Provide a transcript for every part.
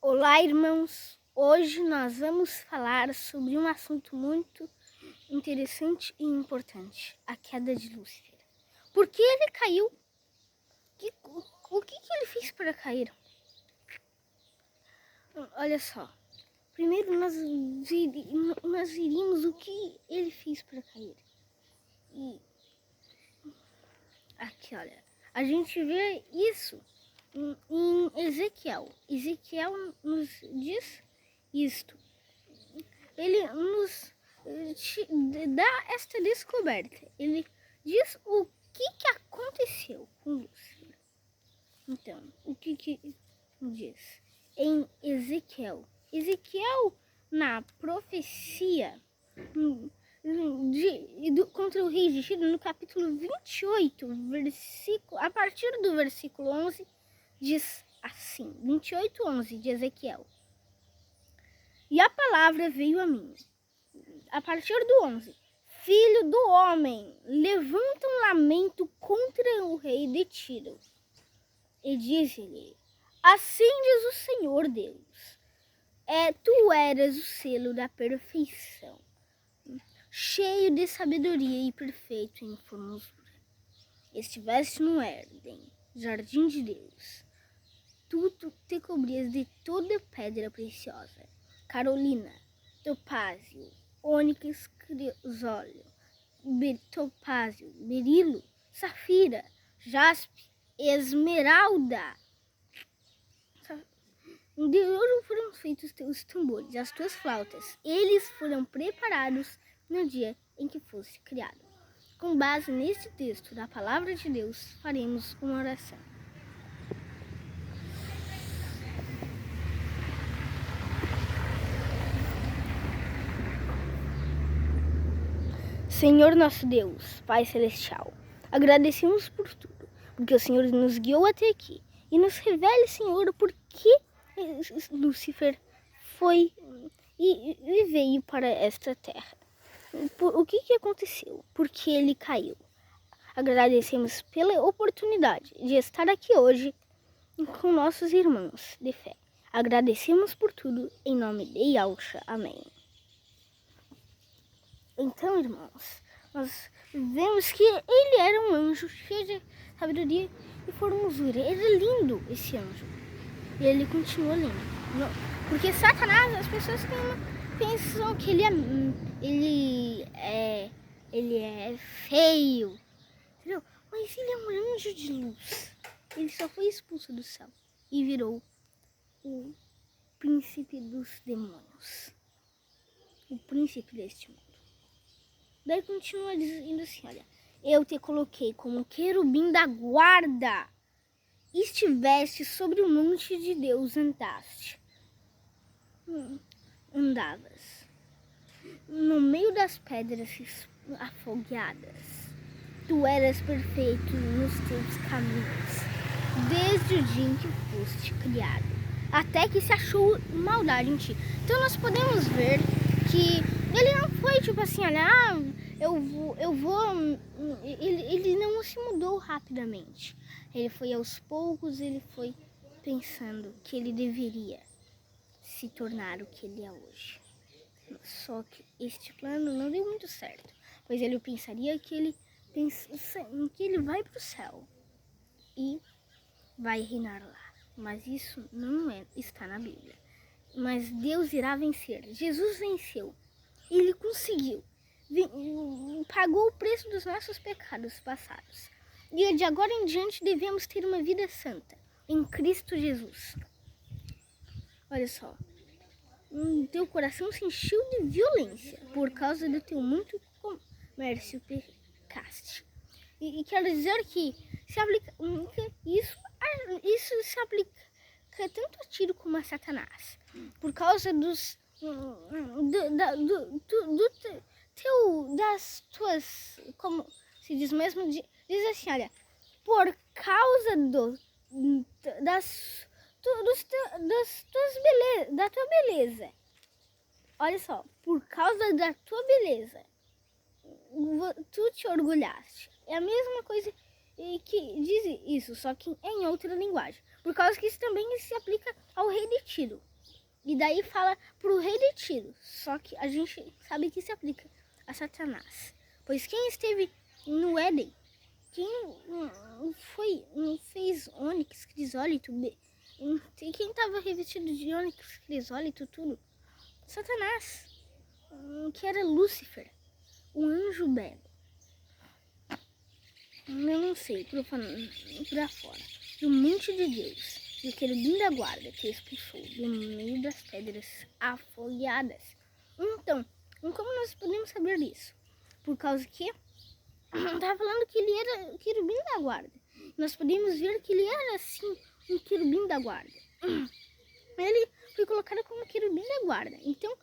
Olá, irmãos! Hoje nós vamos falar sobre um assunto muito interessante e importante, a queda de Lúcifer. Por que ele caiu? O que ele fez para cair? Olha só, primeiro nós iríamos o que ele fez para cair. E aqui, olha, a gente vê isso em Ezequiel. Ezequiel nos diz isto. Ele nos dá esta descoberta. Ele diz o que aconteceu com Lúcifer. Então, o que diz? Em Ezequiel. Ezequiel, na profecia contra o rei de Tiro, no capítulo 28, a partir do versículo 11, diz assim, 28:11 de Ezequiel. E a palavra veio a mim, a partir do 11. Filho do homem, levanta um lamento contra o rei de Tiro. E diz-lhe, assim diz o Senhor Deus, tu eras o selo da perfeição, cheio de sabedoria e perfeito em formosura. Estiveste no Éden, jardim de Deus. Tu te cobrias de toda pedra preciosa, carolina, topázio, ônix, crisólio, topázio, berilo, safira, jaspe, esmeralda. De ouro foram feitos os teus tambores, as tuas flautas. Eles foram preparados no dia em que foste criado. Com base neste texto da palavra de Deus, faremos uma oração. Senhor nosso Deus, Pai Celestial, agradecemos por tudo, porque o Senhor nos guiou até aqui. E nos revele, Senhor, por que Lúcifer foi e veio para esta terra. O que aconteceu? Por que ele caiu? Agradecemos pela oportunidade de estar aqui hoje com nossos irmãos de fé. Agradecemos por tudo, em nome de Yahshua. Amém. Então, irmãos, nós vemos que ele era um anjo cheio de sabedoria e formosura. Era lindo esse anjo. E ele continua lindo. Porque Satanás, as pessoas pensam que ele é feio. Entendeu? Mas ele é um anjo de luz. Ele só foi expulso do céu e virou o príncipe dos demônios. O príncipe deste mundo. Daí continua dizendo assim, olha, eu te coloquei como querubim da guarda, estiveste sobre o monte de Deus, andavas no meio das pedras afogueadas, tu eras perfeito nos teus caminhos, desde o dia em que foste criado, até que se achou maldade em ti. Então nós podemos ver que ele não foi tipo assim, olha, ele não se mudou rapidamente. Ele foi aos poucos, ele foi pensando que ele deveria se tornar o que ele é hoje. Só que este plano não deu muito certo, pois ele pensaria que ele vai para o céu e vai reinar lá. Mas isso não está na Bíblia. Mas Deus irá vencer. Jesus venceu. Ele conseguiu. Pagou o preço dos nossos pecados passados. E de agora em diante devemos ter uma vida santa em Cristo Jesus. Olha só. Teu coração se encheu de violência por causa do teu muito comércio pecaste. E quero dizer que isso se aplica tanto a Tiro como a Satanás. Por causa das tuas, como se diz mesmo, diz assim, olha, por causa da tua beleza. Olha só, por causa da tua beleza, tu te orgulhaste. É a mesma coisa que diz isso, só que em outra linguagem. Por causa que isso também se aplica ao rei de Tiro. E daí fala pro rei de Tiro. Só que a gente sabe que se aplica a Satanás. Pois quem esteve no Éden, quem fez ônix, crisólito, quem estava revestido de ônix, crisólito, tudo? Satanás, que era Lúcifer, o anjo belo. Eu não sei, pra fora, do monte de Deus, do querubim da guarda que expulsou do meio das pedras afogueadas. Então, como nós podemos saber disso? Por causa que estava falando que ele era o querubim da guarda. Nós podemos ver que ele era, assim, um querubim da guarda. Ele foi colocado como querubim da guarda. Então,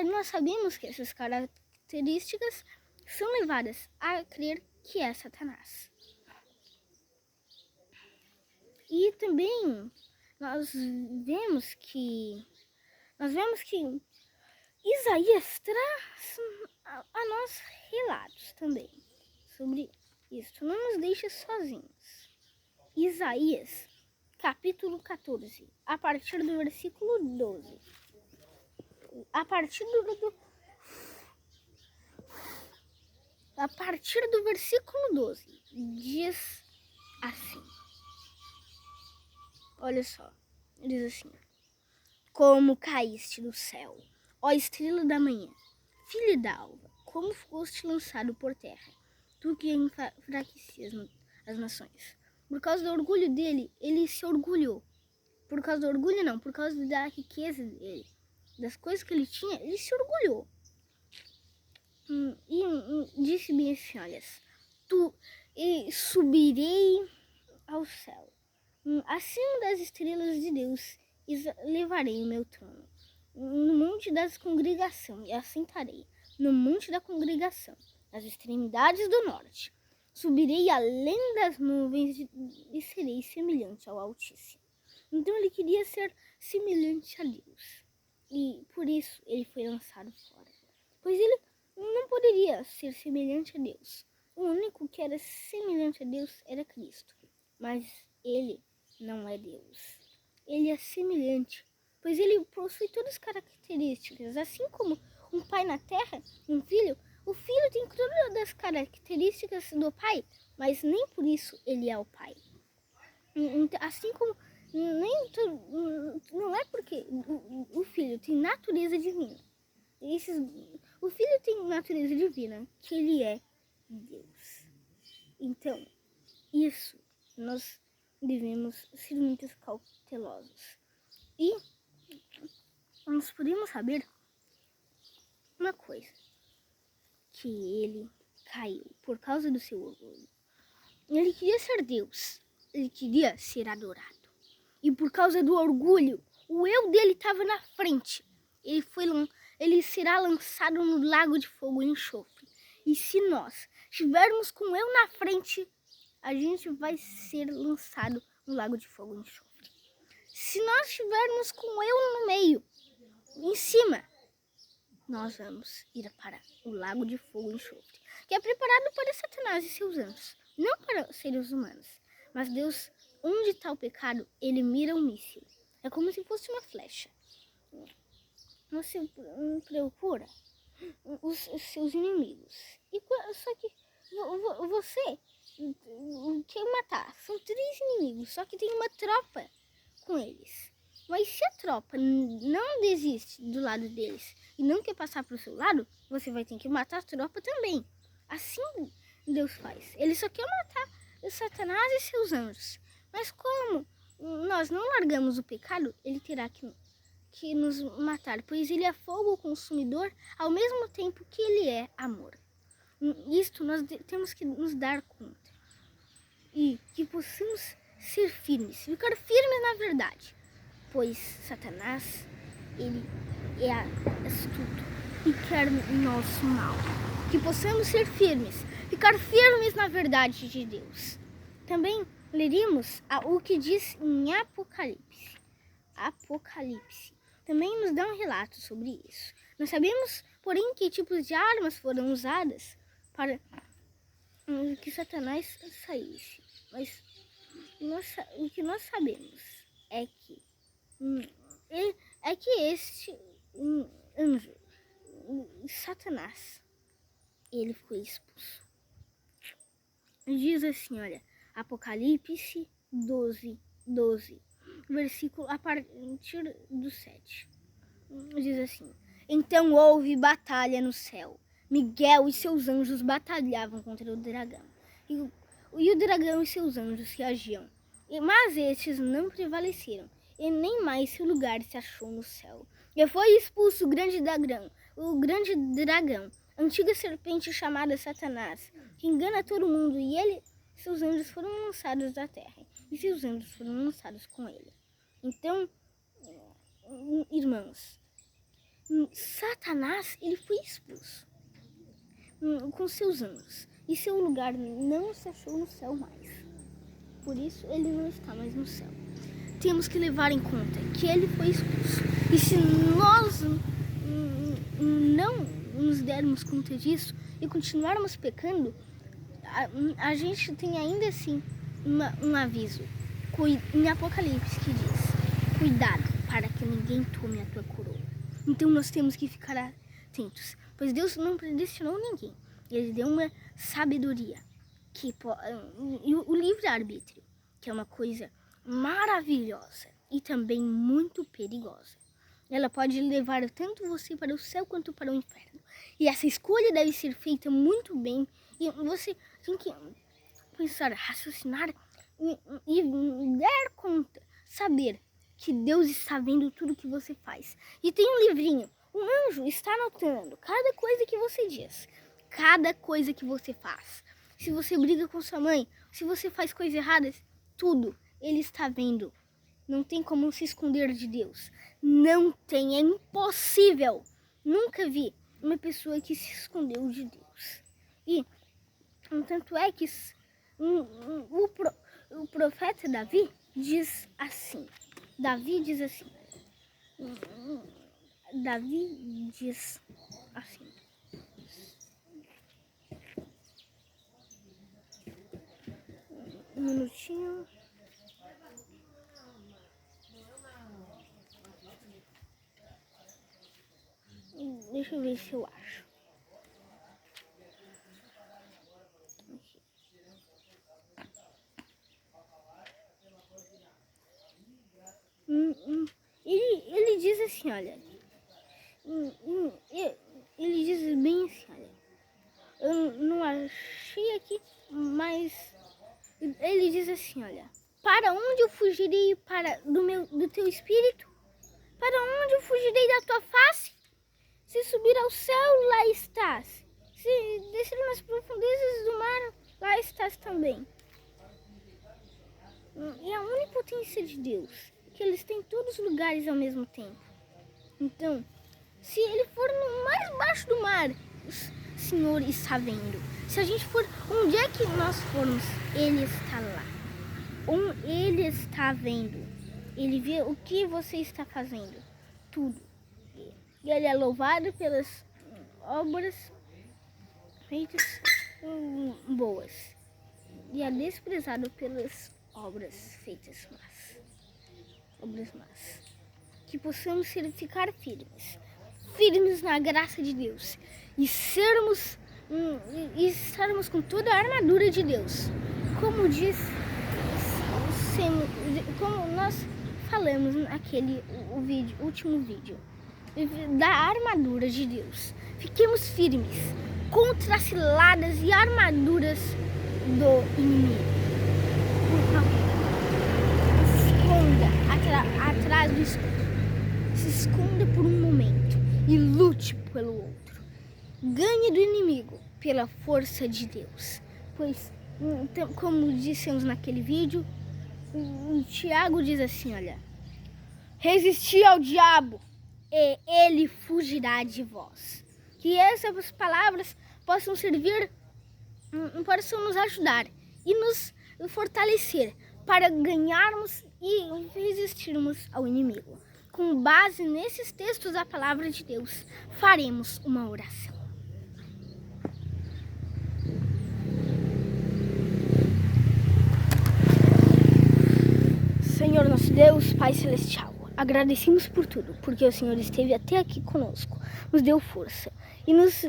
nós sabemos que essas características são levadas a crer que é Satanás. E também nós vemos que Isaías traz a nós relatos também sobre isso. Não nos deixa sozinhos. Isaías, capítulo 14, a partir do versículo 12. A partir do versículo 12, diz assim. Olha só, diz assim: como caíste do céu, ó estrela da manhã, filho da alva, como foste lançado por terra, tu que enfraquecias as nações. Por causa do orgulho dele, ele se orgulhou. Por causa do orgulho não, por causa da riqueza dele, das coisas que ele tinha, ele se orgulhou. E disse bem assim, olha, subirei ao céu, acima das estrelas de Deus, levarei o meu trono. No monte das congregação, e assentarei no monte da congregação, nas extremidades do norte. Subirei além das nuvens e serei semelhante ao Altíssimo. Então ele queria ser semelhante a Deus. E por isso ele foi lançado fora. Pois ele não poderia ser semelhante a Deus. O único que era semelhante a Deus era Cristo. Mas ele não é Deus. Ele é semelhante, pois ele possui todas as características. Assim como um pai na terra, um filho, o filho tem todas as características do pai, mas nem por isso ele é o pai. Assim como não é porque o filho tem natureza divina. O filho tem natureza divina, que ele é Deus. Então, isso nós devemos ser muito cautelosos. E nós podemos saber uma coisa, que ele caiu por causa do seu orgulho. Ele queria ser Deus, ele queria ser adorado. E por causa do orgulho, o eu dele estava na frente. Ele será lançado no lago de fogo e enxofre. E se nós estivermos com o eu na frente, a gente vai ser lançado no lago de fogo e enxofre. Se nós estivermos com o eu no meio, em cima, nós vamos ir para o lago de fogo e enxofre, que é preparado para Satanás e seus anjos, não para seres humanos. Mas Deus, onde está o pecado, ele mira um míssil. É como se fosse uma flecha. Você procura os seus inimigos. Só que você quer matar. São 3 inimigos, só que tem uma tropa com eles. Mas se a tropa não desiste do lado deles e não quer passar para o seu lado, você vai ter que matar a tropa também. Assim Deus faz. Ele só quer matar Satanás e seus anjos. Mas como nós não largamos o pecado, ele terá que nos matar, pois ele é fogo consumidor ao mesmo tempo que ele é amor. Isto nós temos que nos dar conta. E que possamos ser firmes, ficar firmes na verdade. Pois Satanás, ele é astuto e quer nosso mal. Que possamos ser firmes, ficar firmes na verdade de Deus. Também leremos o que diz em Apocalipse. Também nos dá um relato sobre isso. Nós sabemos, porém, que tipos de armas foram usadas para que Satanás saísse. Mas o que nós sabemos é que é que este anjo, Satanás, ele foi expulso. Diz assim, olha, Apocalipse 12, versículo a partir do 7. Diz assim: então houve batalha no céu. Miguel e seus anjos batalhavam contra o dragão. E o dragão e seus anjos reagiam. Mas estes não prevaleceram, e nem mais seu lugar se achou no céu. E foi expulso o grande dragão, antiga serpente chamada Satanás, que engana todo mundo, e ele e seus anjos foram lançados da terra, e seus anjos foram lançados com ele. Então, irmãos, Satanás, ele foi expulso com seus anjos, e seu lugar não se achou no céu mais. Por isso, ele não está mais no céu. Temos que levar em conta que ele foi expulso. E se nós não nos dermos conta disso e continuarmos pecando, a gente tem ainda assim um aviso em Apocalipse que diz: cuidado para que ninguém tome a tua coroa. Então nós temos que ficar atentos, pois Deus não predestinou ninguém. Ele deu uma sabedoria, e o livre-arbítrio, que é uma coisa maravilhosa e também muito perigosa. Ela pode levar tanto você para o céu quanto para o inferno. E essa escolha deve ser feita muito bem. E você tem que pensar, raciocinar e dar conta, saber que Deus está vendo tudo que você faz. E tem um livrinho, um anjo está anotando cada coisa que você diz, cada coisa que você faz. Se você briga com sua mãe, se você faz coisas erradas, tudo ele está vendo. Não tem como se esconder de Deus. Não tem, é impossível. Nunca vi uma pessoa que se escondeu de Deus. E tanto é que o profeta Davi diz assim. Davi diz assim. Um minutinho. Deixa eu ver se eu acho. Ele diz assim, olha. Ele diz bem assim, olha. Eu não achei aqui, mas ele diz assim, olha. Para onde eu fugirei do teu espírito? Para onde eu fugirei da tua face? Se subir ao céu, lá estás. Se descer nas profundezas do mar, lá estás também. E a onipotência de Deus, que Ele está em todos os lugares ao mesmo tempo. Então, se Ele for no mais baixo do mar, o Senhor está vendo. Se a gente for onde é que nós formos, Ele está lá. Ele está vendo. Ele vê o que você está fazendo. Tudo. E Ele é louvado pelas obras feitas boas. E é desprezado pelas obras feitas más. Obras más. Que possamos ficar firmes. Firmes na graça de Deus. E estarmos com toda a armadura de Deus. Como nós falamos naquele último vídeo. Da armadura de Deus. Fiquemos firmes contra as ciladas e armaduras do inimigo. Se esconda atrás do escudo. Se esconda por um momento e lute pelo outro. Ganhe do inimigo pela força de Deus. Pois, como dissemos naquele vídeo, Tiago diz assim, olha. Resisti ao diabo e ele fugirá de vós. Que essas palavras possam servir, possam nos ajudar e nos fortalecer para ganharmos e resistirmos ao inimigo. Com base nesses textos da palavra de Deus, faremos uma oração. Senhor nosso Deus, Pai Celestial, Agradecemos por tudo, porque o Senhor esteve até aqui conosco, nos deu força e nos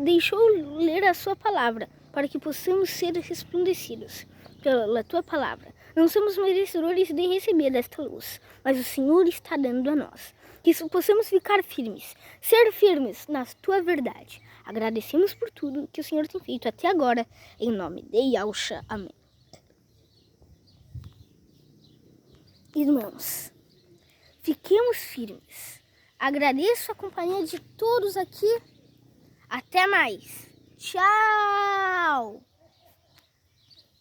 deixou ler a sua palavra, para que possamos ser resplandecidos pela tua palavra. Não somos merecedores de receber esta luz, mas o Senhor está dando a nós. Que possamos ficar firmes, ser firmes na tua verdade. Agradecemos por tudo que o Senhor tem feito até agora, em nome de Yahshua. Amém. Irmãos, fiquemos firmes. Agradeço a companhia de todos aqui. Até mais. Tchau!